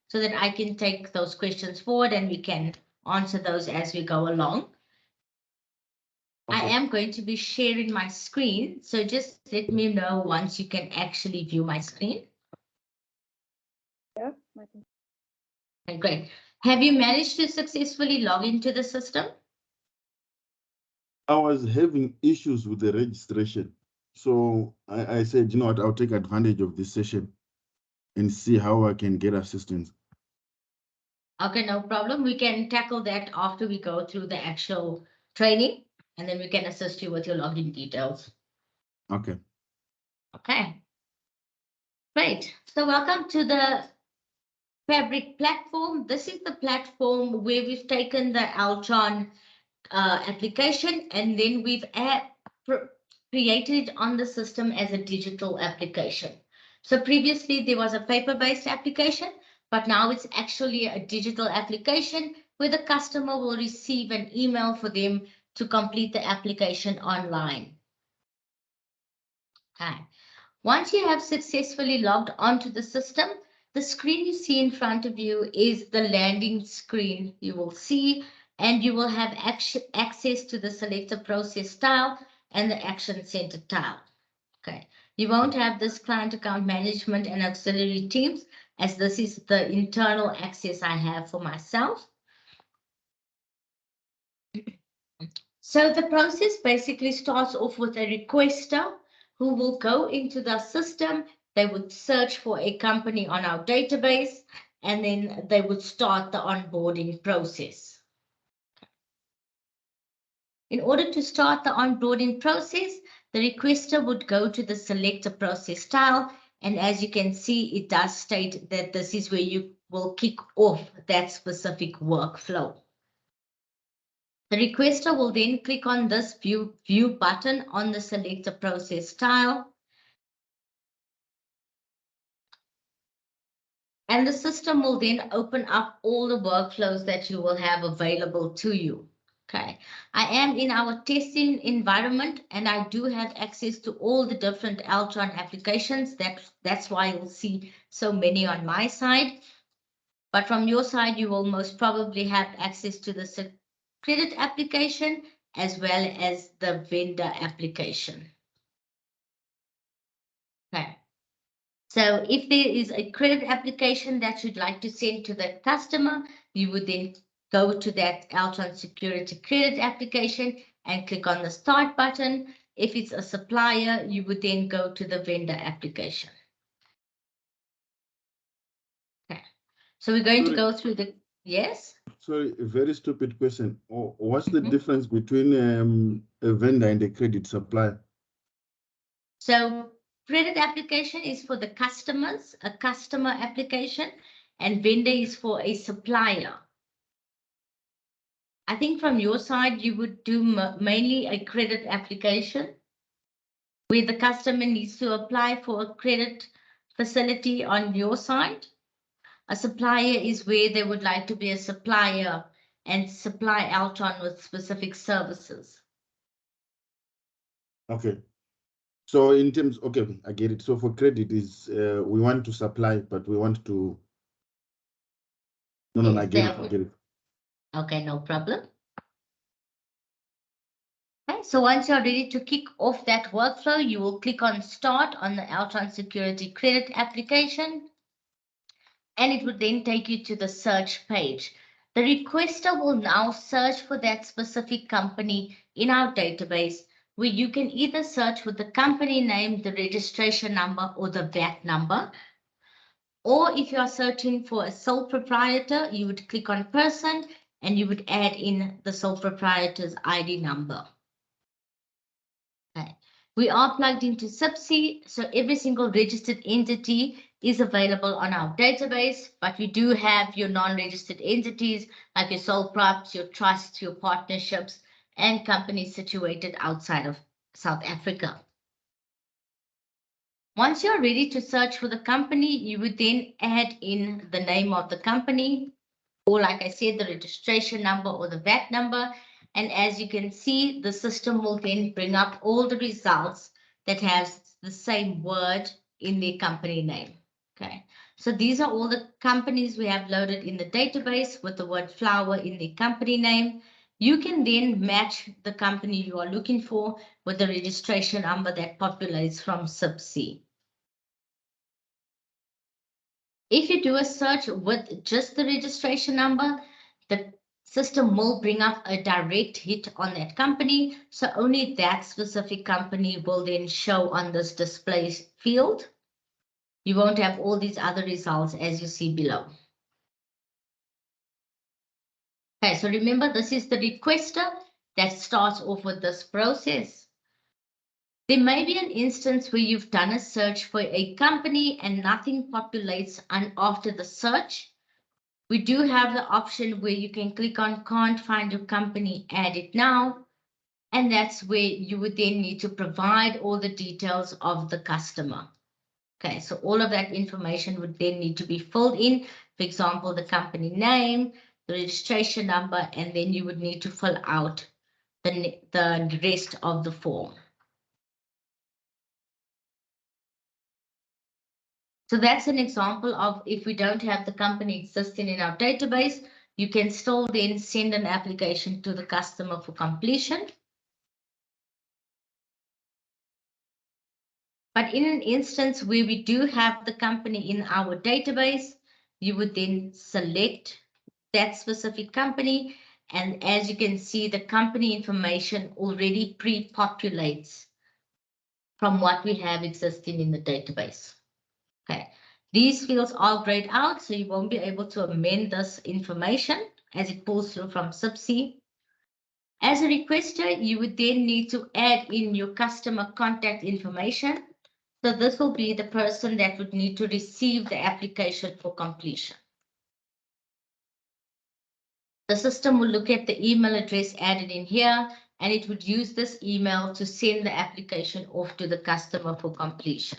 so that I can take those questions forward and we can answer those as we go along. I am going to be sharing my screen, so just let me know once you can actually view my screen. Yeah. Okay, great. Have you managed to successfully log into the system? I was having issues with the registration. So I said, you know what, I'll take advantage of this session and see how I can get assistance. Okay, no problem. We can tackle that after we go through the actual training, and then we can assist you with your login details. Okay. Okay. Great. So welcome to the Fabric platform. This is the platform where we've taken the Altron application and then we've created it on the system as a digital application. So previously there was a paper-based application, but now it's actually a digital application where the customer will receive an email for them to complete the application online. Okay. Once you have successfully logged onto the system, the screen you see in front of you is the landing screen you will see, and you will have access to the selector process tile and the action center tile. Okay. You won't have this client account management and auxiliary teams, as this is the internal access I have for myself. So the process basically starts off with a requester who will go into the system. They would search for a company on our database, and then they would start the onboarding process. In order to start the onboarding process, the requester would go to the selector process tile. And as you can see, it does state that this is where you will kick off that specific workflow. The requester will then click on this view button on the selector process tile. And the system will then open up all the workflows that you will have available to you. Okay, I am in our testing environment and I do have access to all the different Altron applications. That's why you'll see so many on my side. But from your side, you will most probably have access to the credit application as well as the vendor application. Okay. So if there is a credit application that you'd like to send to the customer, you would then go to that Altron Security Credit application and click on the Start button. If it's a supplier, you would then go to the vendor application. Okay. So we're going to go through the, yes? Sorry, a very stupid question. What's the difference between a vendor and a credit supplier? So credit application is for the customers, a customer application, and vendor is for a supplier. I think from your side, you would do mainly a credit application where the customer needs to apply for a credit facility on your side. A supplier is where they would like to be a supplier and supply Altron with specific services. Okay. So in terms, okay, I get it. So for credit is we want to supply, but we want to. No, I get it. Okay, no problem. Okay, so once you're ready to kick off that workflow, you will click on Start on the Altron Security Credit application, and it would then take you to the search page. The requester will now search for that specific company in our database, where you can either search with the company name, the registration number, or the VAT number. Or if you are searching for a sole proprietor, you would click on Person, and you would add in the sole proprietor's ID number. Okay. We are plugged into SIPC, so every single registered entity is available on our database, but we do have your non-registered entities like your sole props, your trusts, your partnerships, and companies situated outside of South Africa. Once you're ready to search for the company, you would then add in the name of the company, or like I said, the registration number or the VAT number. And as you can see, the system will then bring up all the results that has the same word in the company name. Okay. So these are all the companies we have loaded in the database with the word flower in the company name. You can then match the company you are looking for with the registration number that populates from SIP-C. If you do a search with just the registration number, the system will bring up a direct hit on that company. So only that specific company will then show on this display field. You won't have all these other results as you see below. Okay, so remember, this is the requester that starts off with this process. There may be an instance where you've done a search for a company and nothing populates after the search. We do have the option where you can click on can't find your company, add it now. And that's where you would then need to provide all the details of the customer. Okay, so all of that information would then need to be filled in. For example, the company name, the registration number, and then you would need to fill out the rest of the form. So that's an example of if we don't have the company existing in our database, you can still then send an application to the customer for completion. But in an instance where we do have the company in our database, you would then select that specific company. And as you can see, the company information already pre-populates from what we have existing in the database. Okay, these fields are grayed out, so you won't be able to amend this information as it pulls through from SIP-C. As a requester, you would then need to add in your customer contact information. So this will be the person that would need to receive the application for completion. The system will look at the email address added in here, and it would use this email to send the application off to the customer for completion.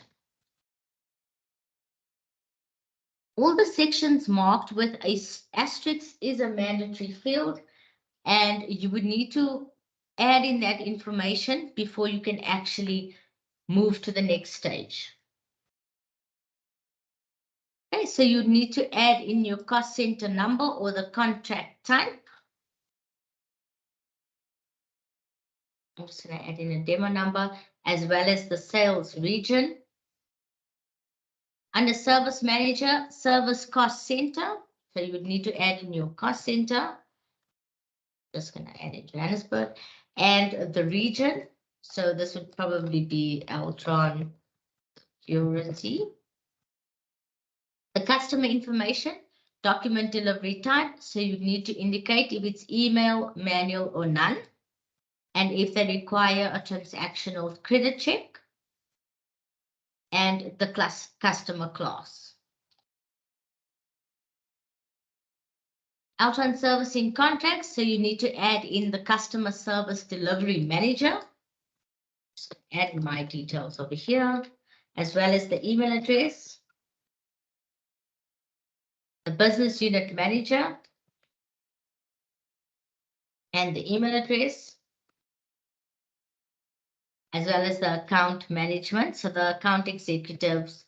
All the sections marked with an asterisk is a mandatory field, and you would need to add in that information before you can actually move to the next stage. Okay, so you need to add in your cost center number or the contract type. I'm just going to add in a demo number as well as the sales region. Under service manager, service cost center. So you would need to add in your cost center. Just going to add in Johannesburg and the region. So this would probably be Altron Security. The customer information, document delivery type. So you need to indicate if it's email, manual, or none. And if they require a transactional credit check. And the customer class. Altron servicing contracts. So you need to add in the customer service delivery manager. So add my details over here, as well as the email address. The business unit manager. And the email address. As well as the account management. So the account executives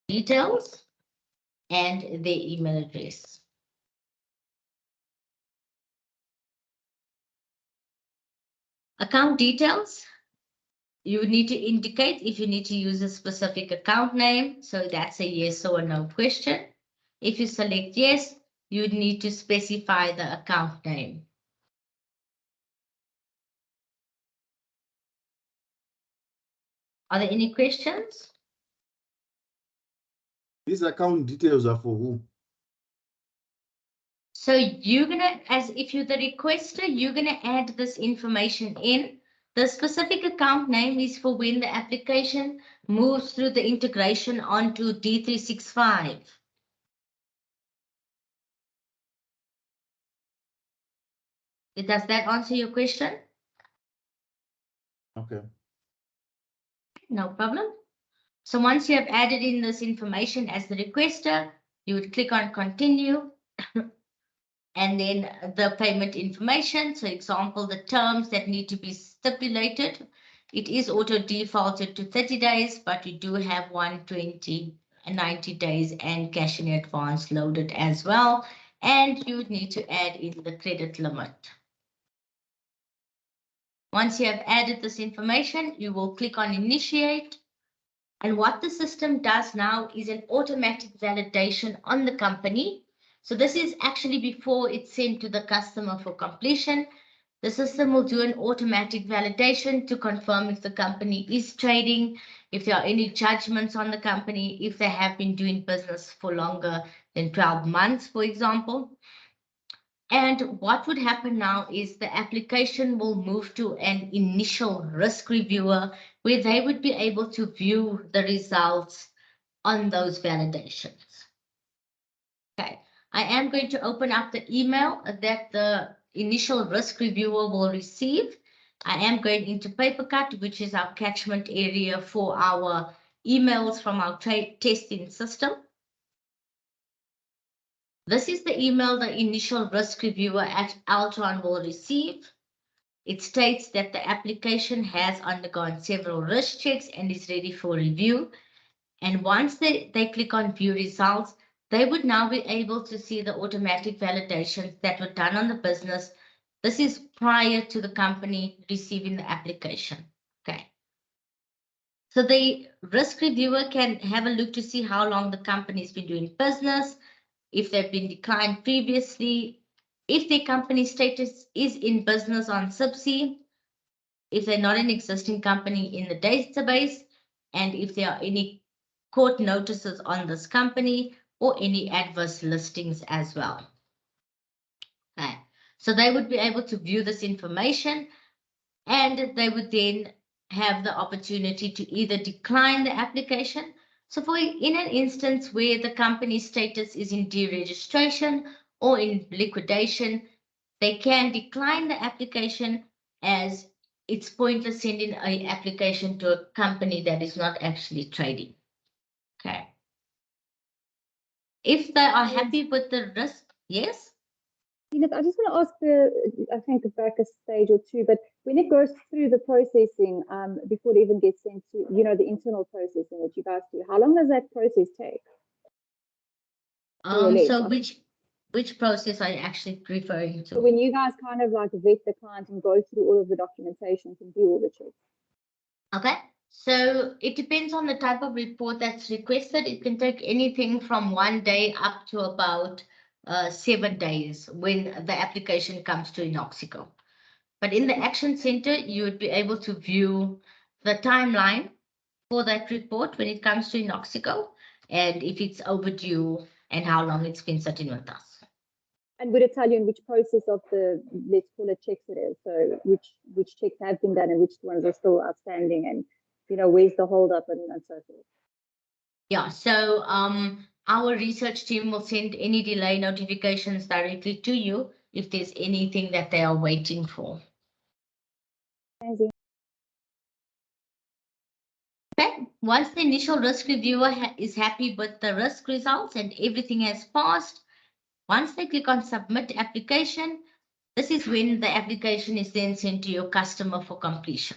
details and their email address. Account details. You need to indicate if you need to use a specific account name. So that's a yes or a no question. If you select yes, you would need to specify the account name. Are there any questions? These account details are for who? So you're gonna, as if you're the requester, you're gonna add this information in. The specific account name is for when the application moves through the integration onto D365. Does that answer your question? Okay. No problem. So once you have added in this information as the requester, you would click on continue. And then the payment information. So example, the terms that need to be stipulated. It is auto defaulted to 30 days, but you do have 120 90 days and cash in advance loaded as well. And you would need to add in the credit limit. Once you have added this information, you will click on initiate. And what the system does now is an automatic validation on the company. So this is actually before it's sent to the customer for completion. The system will do an automatic validation to confirm if the company is trading, if there are any judgments on the company, if they have been doing business for longer than 12 months, for example. And what would happen now is the application will move to an initial risk reviewer where they would be able to view the results on those validations. Okay, I am going to open up the email that the initial risk reviewer will receive. I am going into PaperCut, which is our catchment area for our emails from our testing system. This is the email the initial risk reviewer at Altron will receive. It states that the application has undergone several risk checks and is ready for review. And once they click on view results, they would now be able to see the automatic validations that were done on the business. This is prior to the company receiving the application. Okay. So the risk reviewer can have a look to see how long the company's been doing business, if they've been declined previously, if their company status is in business on SIBC, if they're not an existing company in the database, and if there are any court notices on this company or any adverse listings as well. Okay. So they would be able to view this information, and they would then have the opportunity to either decline the application. So in an instance where the company status is in deregistration or in liquidation, they can decline the application as it's pointless sending an application to a company that is not actually trading. Okay. If they are happy with the risk, yes? I just want to ask I think back a stage or two, but when it goes through the processing, before it even gets sent to, the internal processing that you guys do, how long does that process take? So which process are you actually referring to? So when you guys kind of like vet the client and go through all of the documentation and do all the checks. Okay, so it depends on the type of report that's requested. It can take anything from 1 day up to about 7 days when the application comes to Inoxico. But in the Action Center, you would be able to view the timeline for that report when it comes to Inoxico, and if it's overdue and how long it's been sitting with us. And would it tell you in which process of the, let's call it checks it is? So which checks have been done and which ones are still outstanding, and where's the holdup and so forth? Yeah, so our research team will send any delay notifications directly to you if there's anything that they are waiting for. Amazing. Okay, once the initial risk reviewer is happy with the risk results and everything has passed, once they click on submit application, this is when the application is then sent to your customer for completion.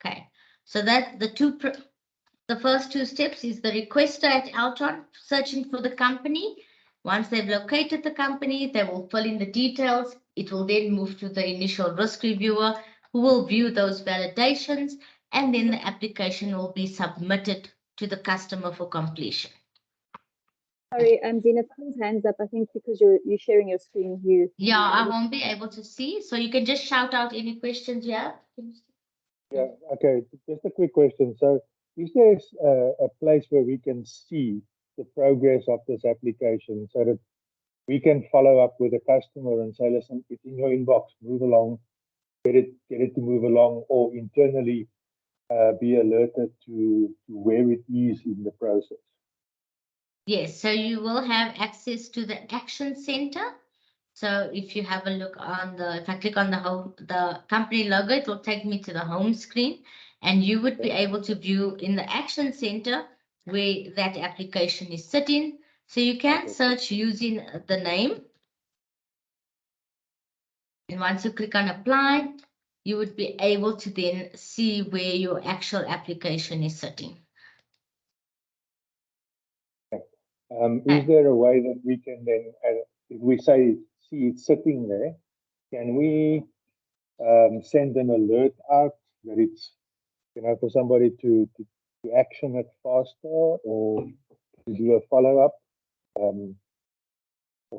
Okay, so that the first two steps is the requester at Altron searching for the company. Once they've located the company, they will fill in the details. It will then move to the initial risk reviewer who will view those validations, and then the application will be submitted to the customer for completion. Sorry, Zena, please hands up. I think because you're sharing your screen, Yeah, I won't be able to see, so you can just shout out any questions you have. Yeah, okay, just a quick question. So is there a place where we can see the progress of this application so that we can follow up with the customer and say, listen, it's in your inbox, move along, get it to move along, or internally be alerted to where it is in the process? Yes, so you will have access to the Action Center. So if you have a look on if I click on the company logo, it will take me to the home screen, and you would be able to view in the Action Center where that application is sitting. So you can search using the name. And once you click on apply, you would be able to then see where your actual application is sitting. Is there a way that we can then, if we see it sitting there, can we send an alert out that it's, for somebody to action it faster or to do a follow-up or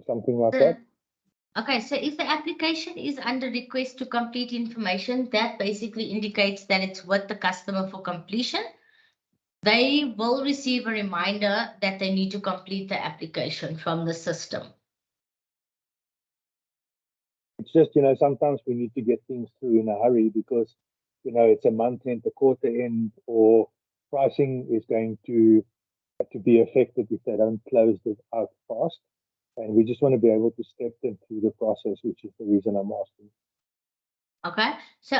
something like that? Okay, so if the application is under request to complete information, that basically indicates that it's with the customer for completion. They will receive a reminder that they need to complete the application from the system. It's just, sometimes we need to get things through in a hurry because, it's a month end, a quarter end, or pricing is going to be affected if they don't close it out fast. And we just want to be able to step them through the process, which is the reason I'm asking. Okay, so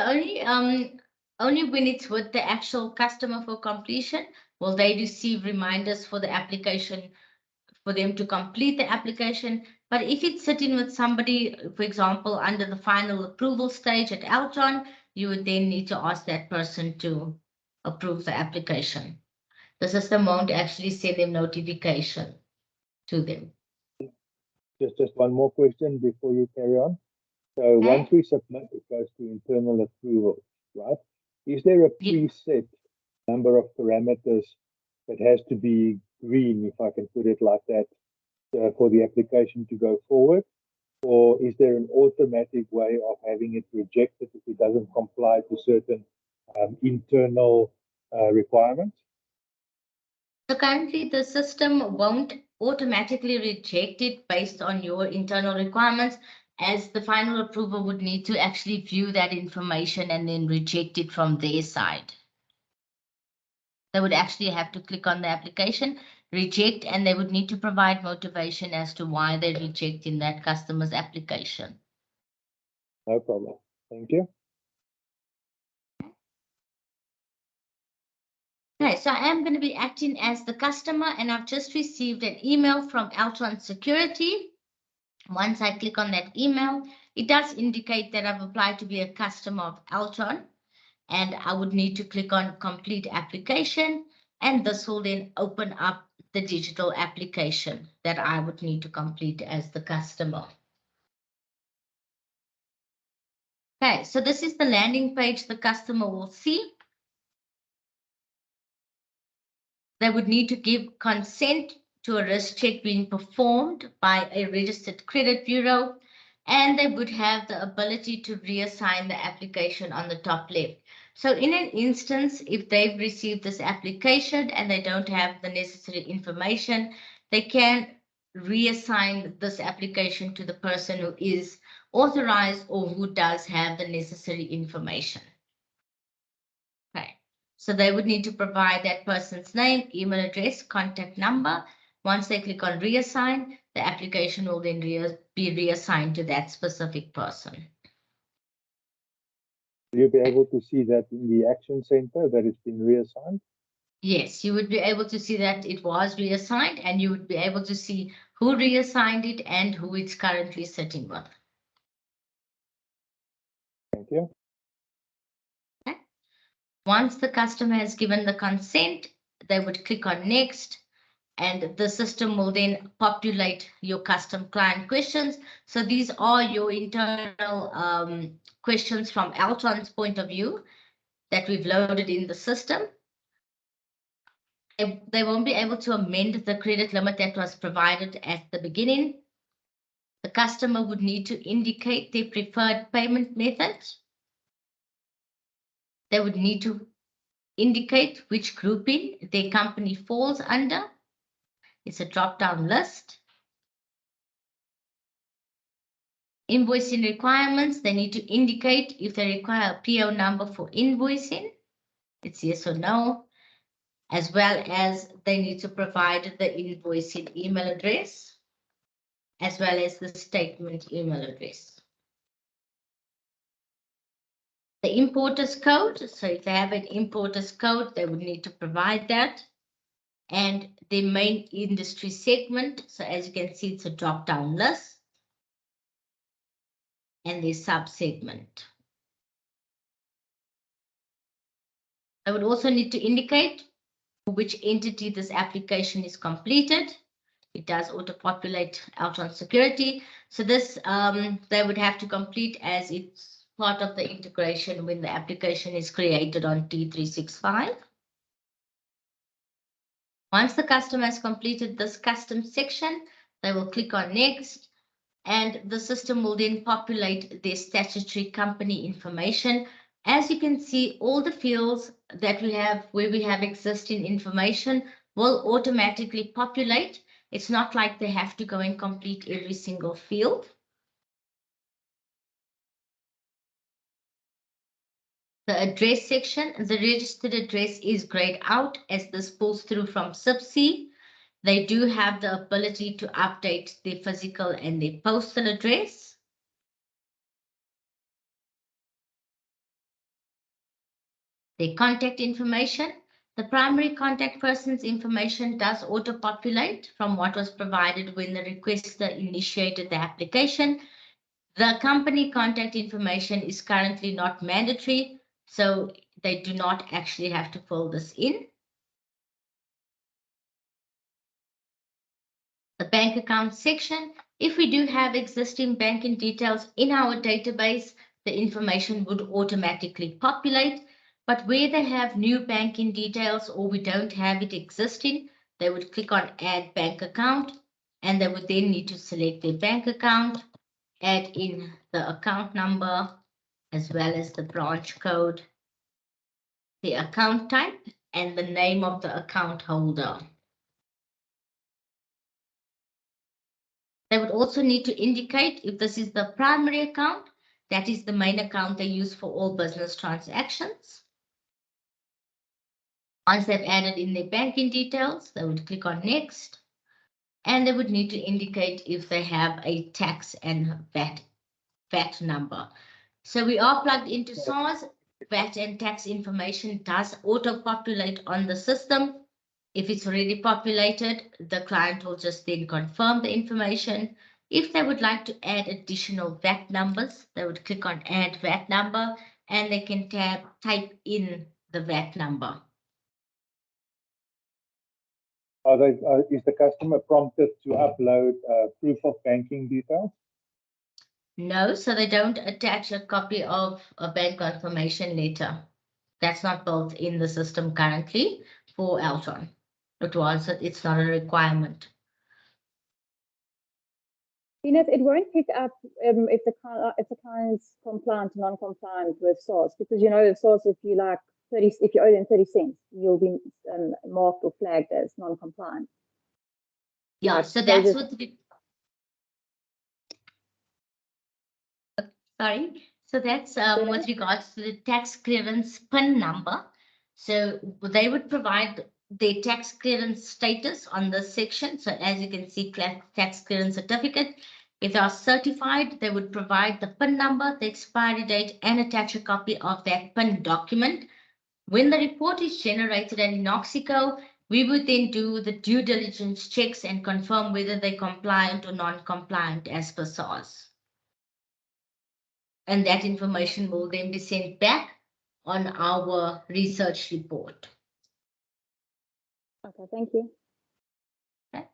only when it's with the actual customer for completion will they receive reminders for the application, for them to complete the application. But if it's sitting with somebody, for example, under the final approval stage at Altron, you would then need to ask that person to approve the application. The system won't actually send them notification to them. Just one more question before you carry on. So once we submit, it goes to internal approval, right? Is there a preset number of parameters that has to be green, if I can put it like that, for the application to go forward? Or is there an automatic way of having it rejected if it doesn't comply to certain internal requirements? So currently the system won't automatically reject it based on your internal requirements, as the final approval would need to actually view that information and then reject it from their side. They would actually have to click on the application, reject, and they would need to provide motivation as to why they're rejecting that customer's application. No problem. Thank you. Okay, so I am going to be acting as the customer, and I've just received an email from Altron Security. Once I click on that email, it does indicate that I've applied to be a customer of Altron, and I would need to click on complete application, and this will then open up the digital application that I would need to complete as the customer. Okay, so this is the landing page the customer will see. They would need to give consent to a risk check being performed by a registered credit bureau, and they would have the ability to reassign the application on the top left. So in an instance, if they've received this application and they don't have the necessary information, they can reassign this application to the person who is authorized or who does have the necessary information. Okay. So they would need to provide that person's name, email address, contact number. Once they click on reassign, the application will then be reassigned to that specific person. Will you be able to see that in the action center that it's been reassigned? Yes, you would be able to see that it was reassigned, and you would be able to see who reassigned it and who it's currently sitting with. Thank you. Okay. Once the customer has given the consent, they would click on next, and the system will then populate your custom client questions. So these are your internal questions from Altron's point of view that we've loaded in the system. They won't be able to amend the credit limit that was provided at the beginning. The customer would need to indicate their preferred payment method. They would need to indicate which grouping their company falls under. It's a drop-down list. Invoicing requirements, they need to indicate if they require a PO number for invoicing. It's yes or no, as well as they need to provide the invoicing email address, as well as the statement email address. The importer's code, so if they have an importer's code, they would need to provide that. And the main industry segment, so as you can see, it's a drop-down list. And the sub-segment. I would also need to indicate for which entity this application is completed. It does auto-populate Altron security. So this they would have to complete as it's part of the integration when the application is created on T365. Once the customer has completed this custom section, they will click on next, and the system will then populate their statutory company information. As you can see, all the fields that we have where we have existing information will automatically populate. It's not like they have to go and complete every single field. The address section, the registered address is grayed out as this pulls through from SIP-C. They do have the ability to update their physical and their postal address. Their contact information. The primary contact person's information does auto-populate from what was provided when the requester initiated the application. The company contact information is currently not mandatory, so they do not actually have to fill this in. The bank account section. If we do have existing banking details in our database, the information would automatically populate. But where they have new banking details or we don't have it existing, they would click on Add Bank Account, and they would then need to select their bank account, add in the account number, as well as the branch code, the account type, and the name of the account holder. They would also need to indicate if this is the primary account, that is the main account they use for all business transactions. Once they've added in their banking details, they would click on Next, and they would need to indicate if they have a tax and VAT number. So we are plugged into SARS. VAT and tax information does auto-populate on the system. If it's already populated, the client will just then confirm the information. If they would like to add additional VAT numbers, they would click on Add VAT Number, and they can type in the VAT number. Is the customer prompted to upload proof of banking details? No, so they don't attach a copy of a bank confirmation letter. That's not built in the system currently for Altron. It's not a requirement. It won't pick up if the client's compliant or non-compliant with SARS, because with SARS, if you owe them 30 cents, you'll be marked or flagged as non-compliant. Yeah, so that's what sorry. So that's with regards to the tax clearance PIN number. So they would provide their tax clearance status on this section. So as you can see, tax clearance certificate. If they are certified, they would provide the PIN number, the expiry date, and attach a copy of that PIN document. When the report is generated in Noxico, we would then do the due diligence checks and confirm whether they're compliant or non-compliant as per SARS. And that information will then be sent back on our research report. Okay, thank you. Okay.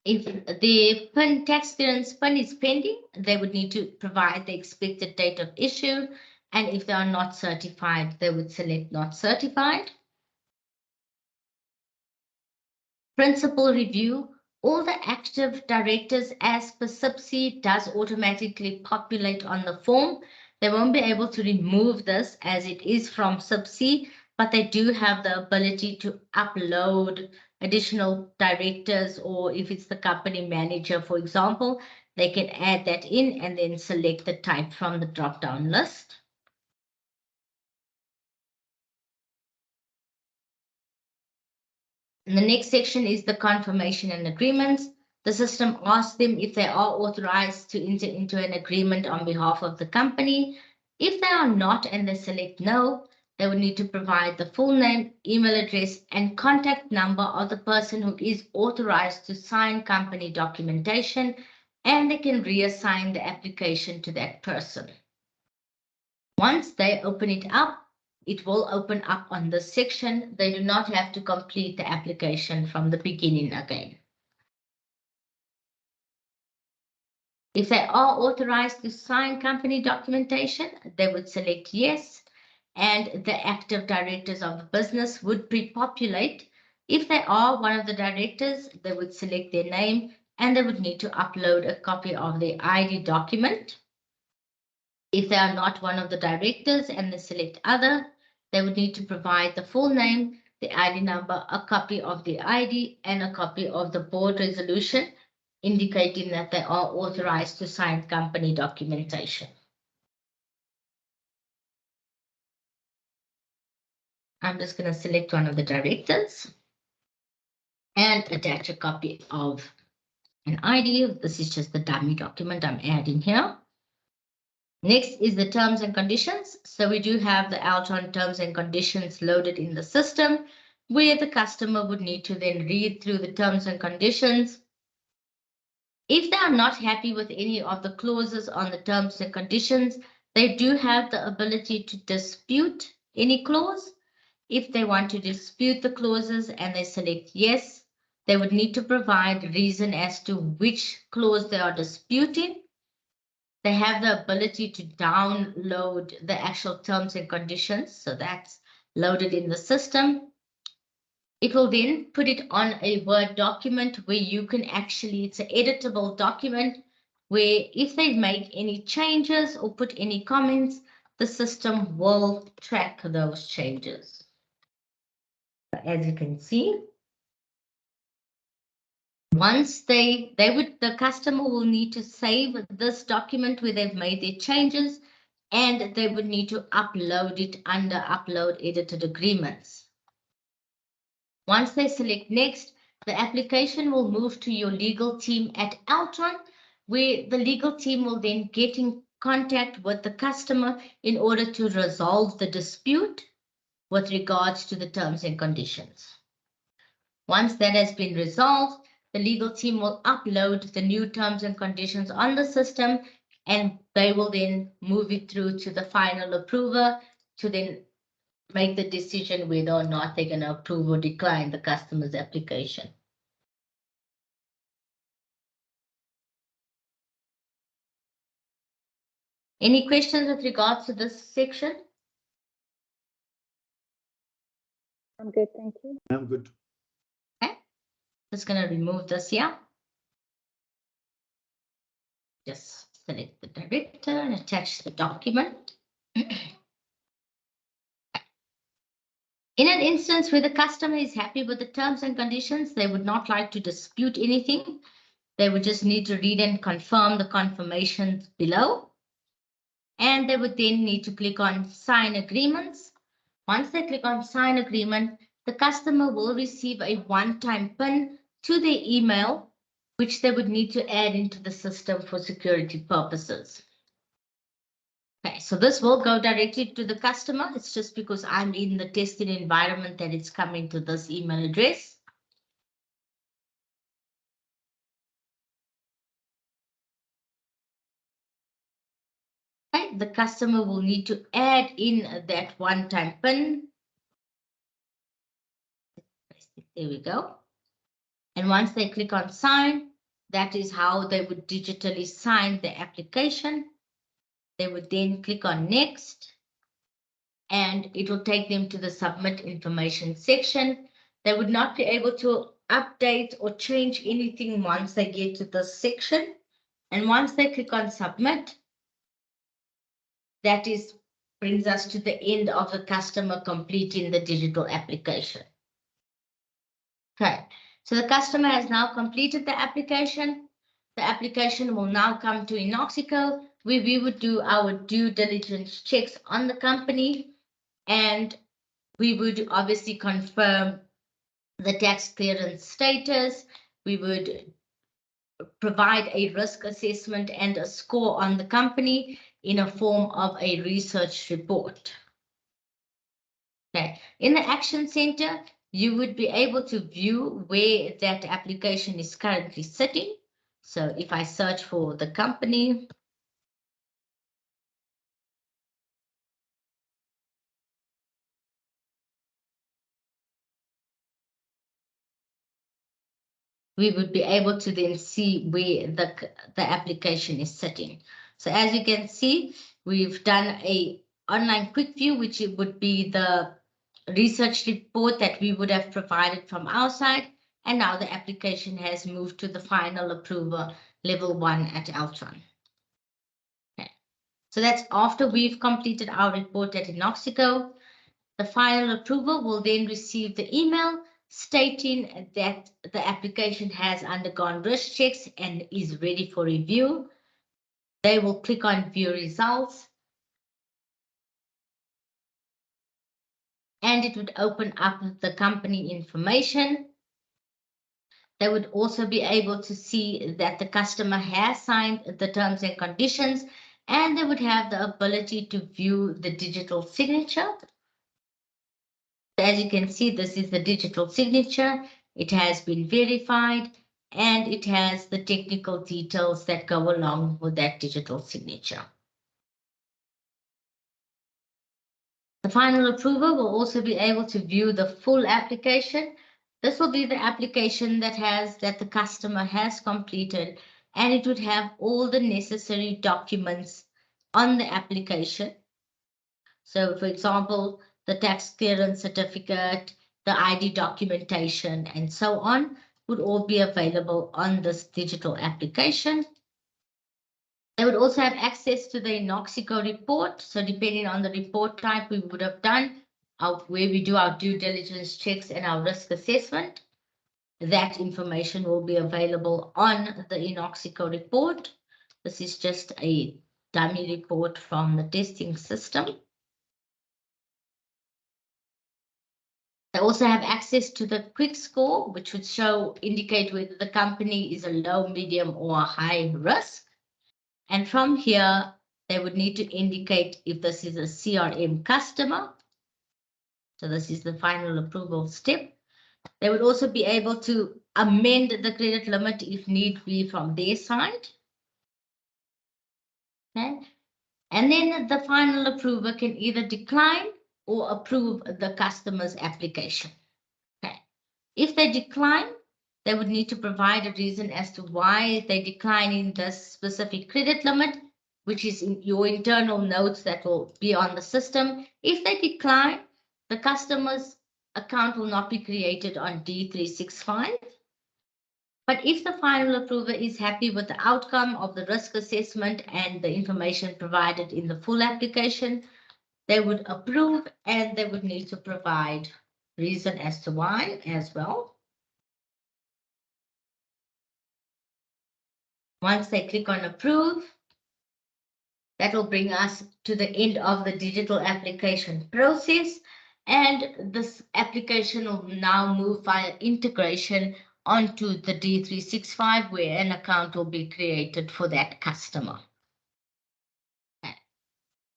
If the PIN tax clearance PIN is pending, they would need to provide the expected date of issue. And if they are not certified, they would select not certified. Principal review. All the active directors as per SIP-C does automatically populate on the form. They won't be able to remove this as it is from SIP-C, but they do have the ability to upload additional directors, or if it's the company manager, for example, they can add that in and then select the type from the drop-down list. And the next section is the confirmation and agreements. The system asks them if they are authorized to enter into an agreement on behalf of the company. If they are not and they select no, they would need to provide the full name, email address, and contact number of the person who is authorized to sign company documentation, and they can reassign the application to that person. Once they open it up, it will open up on this section. They do not have to complete the application from the beginning again. If they are authorized to sign company documentation, they would select yes, and the active directors of the business would pre-populate. If they are one of the directors, they would select their name and they would need to upload a copy of their ID document. If they are not one of the directors and they select other, they would need to provide the full name, the ID number, a copy of the ID, and a copy of the board resolution indicating that they are authorized to sign company documentation. I'm just going to select one of the directors and attach a copy of an ID. This is just the dummy document I'm adding here. Next is the terms and conditions. So we do have the Altron terms and conditions loaded in the system where the customer would need to then read through the terms and conditions. If they are not happy with any of the clauses on the terms and conditions, they do have the ability to dispute any clause. If they want to dispute the clauses and they select yes, they would need to provide reason as to which clause they are disputing. They have the ability to download the actual terms and conditions, so that's loaded in the system. It will then put it on a Word document where you can actually, it's an editable document where if they make any changes or put any comments, the system will track those changes. As you can see, once the customer will need to save this document where they've made their changes, and they would need to upload it under upload edited agreements. Once they select next, the application will move to your legal team at Altron, where the legal team will then get in contact with the customer in order to resolve the dispute with regards to the terms and conditions. Once that has been resolved, the legal team will upload the new terms and conditions on the system, and they will then move it through to the final approver to then make the decision whether or not they're going to approve or decline the customer's application. Any questions with regards to this section? I'm good, thank you. I'm good. Okay, just going to remove this here. Just select the director and attach the document. In an instance where the customer is happy with the terms and conditions, they would not like to dispute anything. They would just need to read and confirm the confirmations below. And they would then need to click on sign agreements. Once they click on sign agreement, the customer will receive a one-time PIN to their email, which they would need to add into the system for security purposes. Okay, so this will go directly to the customer. It's just because I'm in the testing environment that it's coming to this email address. Okay, the customer will need to add in that one-time PIN. There we go. And once they click on sign, that is how they would digitally sign the application. They would then click on next, and it will take them to the submit information section. They would not be able to update or change anything once they get to this section. And once they click on submit, that brings us to the end of the customer completing the digital application. Okay, so the customer has now completed the application. The application will now come to Inoxico, where we would do our due diligence checks on the company, and we would obviously confirm the tax clearance status. We would provide a risk assessment and a score on the company in a form of a research report. Okay, in the Action Center, you would be able to view where that application is currently sitting. So if I search for the company, we would be able to then see where the application is sitting. So as you can see, we've done a online quick view, which it would be the research report that we would have provided from our side. And now the application has moved to the final approval level 1 at Altron. Okay. So that's after we've completed our report at Inoxico. The final approval will then receive the email stating that the application has undergone risk checks and is ready for review. They will click on view results. And it would open up the company information. They would also be able to see that the customer has signed the terms and conditions, and they would have the ability to view the digital signature. As you can see, this is the digital signature. It has been verified, and it has the technical details that go along with that digital signature. The final approver will also be able to view the full application. This will be the application that the customer has completed, and it would have all the necessary documents on the application. So, for example, the tax clearance certificate, the ID documentation, and so on would all be available on this digital application. They would also have access to the Inoxico report. So depending on the report type we would have done, where we do our due diligence checks and our risk assessment, that information will be available on the Inoxico report. This is just a dummy report from the testing system. They also have access to the quick score, which would indicate whether the company is a low, medium, or a high risk. And from here, they would need to indicate if this is a CRM customer. So this is the final approval step. They would also be able to amend the credit limit if need be from their side. Okay. And then the final approver can either decline or approve the customer's application. Okay. If they decline, they would need to provide a reason as to why they decline in this specific credit limit, which is in your internal notes that will be on the system. If they decline, the customer's account will not be created on D365. But if the final approver is happy with the outcome of the risk assessment and the information provided in the full application, they would approve, and they would need to provide reason as to why as well. Once they click on approve, that will bring us to the end of the digital application process. And this application will now move via integration onto the D365, where an account will be created for that customer.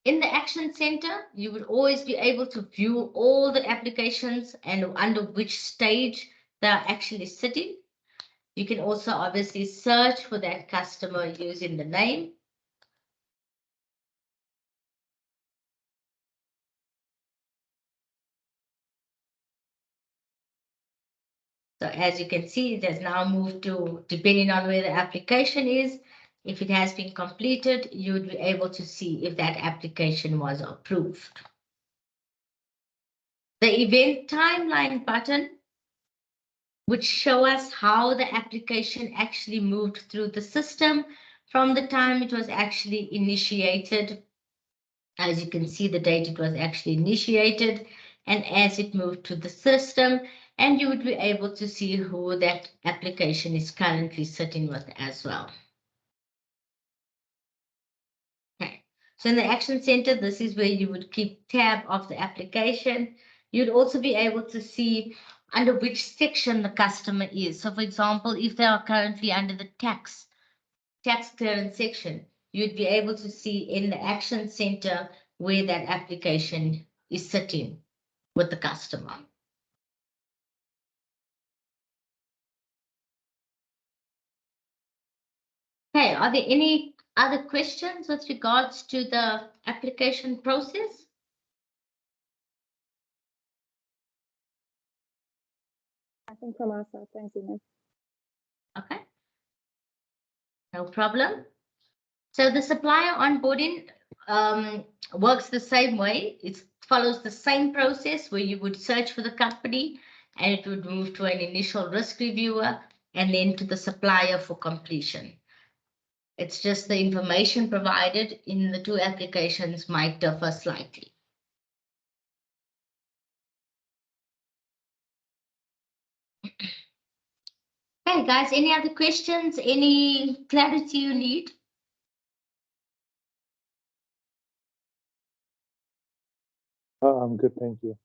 In the Action Center, you would always be able to view all the applications and under which stage they're actually sitting. You can also obviously search for that customer using the name. So as you can see, it has now moved to, depending on where the application is, if it has been completed, you would be able to see if that application was approved. The event timeline button would show us how the application actually moved through the system from the time it was actually initiated. As you can see, the date it was actually initiated, and as it moved to the system, and you would be able to see who that application is currently sitting with as well. Okay, so in the Action Center, this is where you would keep tab of the application. You'd also be able to see under which section the customer is. So for example, if they are currently under the tax clearance section, you'd be able to see in the Action Center where that application is sitting with the customer. Okay, are there any other questions with regards to the application process? I think from our side, thanks, Ines. Okay. No problem. So the supplier onboarding works the same way. It follows the same process where you would search for the company and it would move to an initial risk reviewer and then to the supplier for completion. It's just the information provided in the two applications might differ slightly. Okay, guys, any other questions? Any clarity you need? Oh, I'm good, thank you.